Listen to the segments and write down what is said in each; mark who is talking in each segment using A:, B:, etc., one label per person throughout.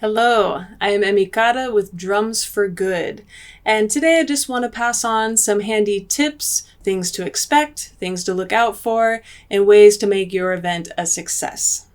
A: Hello, I am Emi Cara with Drums4good, and today I just want to pass on some handy tips, things to expect, things to look out for, and ways to make your event a success.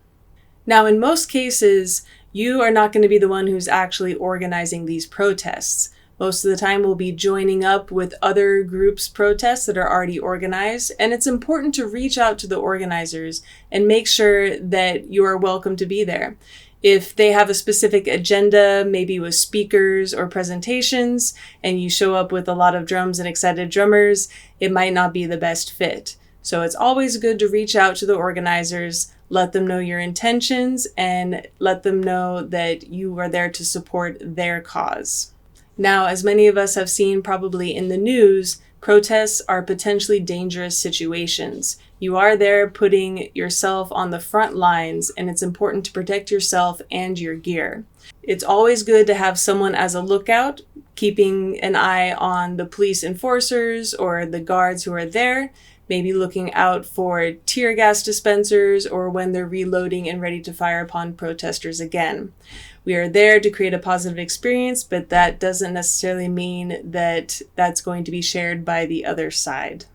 A: Now, in most cases, you are not going to be the one who's actually organizing these protests. Most of the time we'll be joining up with other groups' protests that are already organized, and it's important to reach out to the organizers and make sure that you are welcome to be there. If they have a specific agenda, maybe with speakers or presentations, and you show up with a lot of drums and excited drummers, it might not be the best fit. So it's always good to reach out to the organizers, let them know your intentions, and let them know that you are there to support their cause. Now, as many of us have seen probably in the news, protests are potentially dangerous situations. You are there putting yourself on the front lines, and it's important to protect yourself and your gear. It's always good to have someone as a lookout, keeping an eye on the police enforcers or the guards who are there, maybe looking out for tear gas dispensers or when they're reloading and ready to fire upon protesters again. We are there to create a positive experience, but that doesn't necessarily mean that that's going to be shared by the other side.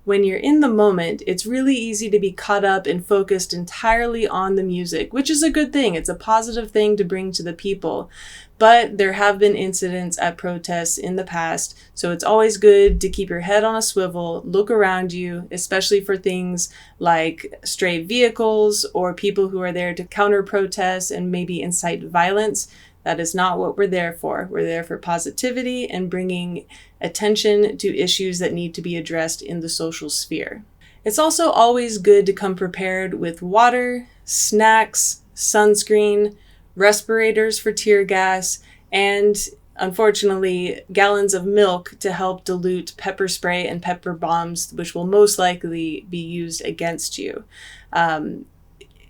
A: When you're in the moment, it's really easy to be caught up and focused entirely on the music, which is a good thing. It's a positive thing to bring to the people. But there have been incidents at protests in the past, so it's always good to keep your head on a swivel, look around you, especially for things like stray vehicles or people who are there to counter protests and maybe incite violence. That is not what we're there for. We're there for positivity and bringing attention to issues that need to be addressed in the social sphere. It's also always good to come prepared with water, snacks, sunscreen, respirators for tear gas, and unfortunately, gallons of milk to help dilute pepper spray and pepper bombs, which will most likely be used against you.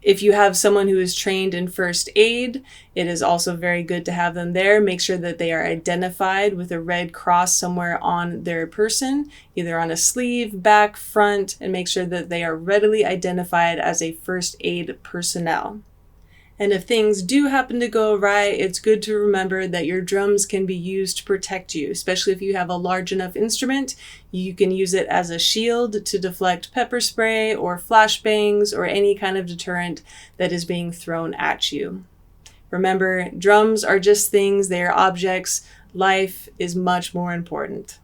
A: If you have someone who is trained in first aid, it is also very good to have them there. Make sure that they are identified with a red cross somewhere on their person, either on a sleeve, back, front, and make sure that they are readily identified as a first aid personnel. And if things do happen to go awry, it's good to remember that your drums can be used to protect you, especially if you have a large enough instrument. You can use it as a shield to deflect pepper spray or flashbangs or any kind of deterrent that is being thrown at you. Remember, drums are just things, they are objects. Life is much more important.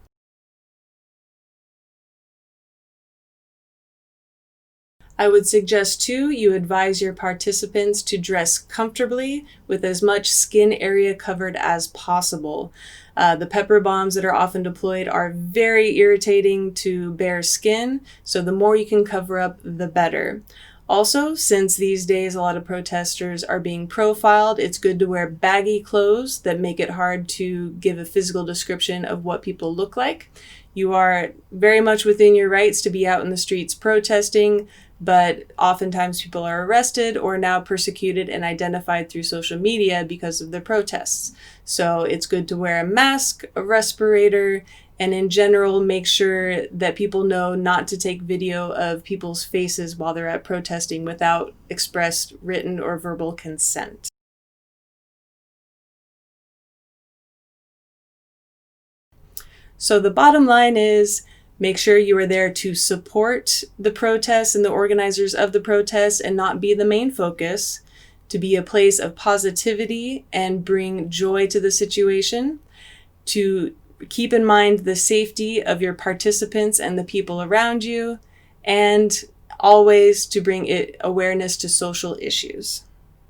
A: I would suggest too, you advise your participants to dress comfortably with as much skin area covered as possible. The pepper bombs that are often deployed are very irritating to bare skin, so the more you can cover up, the better. Also, since these days a lot of protesters are being profiled, it's good to wear baggy clothes that make it hard to give a physical description of what people look like. You are very much within your rights to be out in the streets protesting, but oftentimes people are arrested or now persecuted and identified through social media because of their protests. So it's good to wear a mask, a respirator, and in general, make sure that people know not to take video of people's faces while they're at protesting without expressed written or verbal consent. So the bottom line is, make sure you are there to support the protests and the organizers of the protests and not be the main focus, to be a place of positivity and bring joy to the situation, to keep in mind the safety of your participants and the people around you, and always to bring awareness to social issues.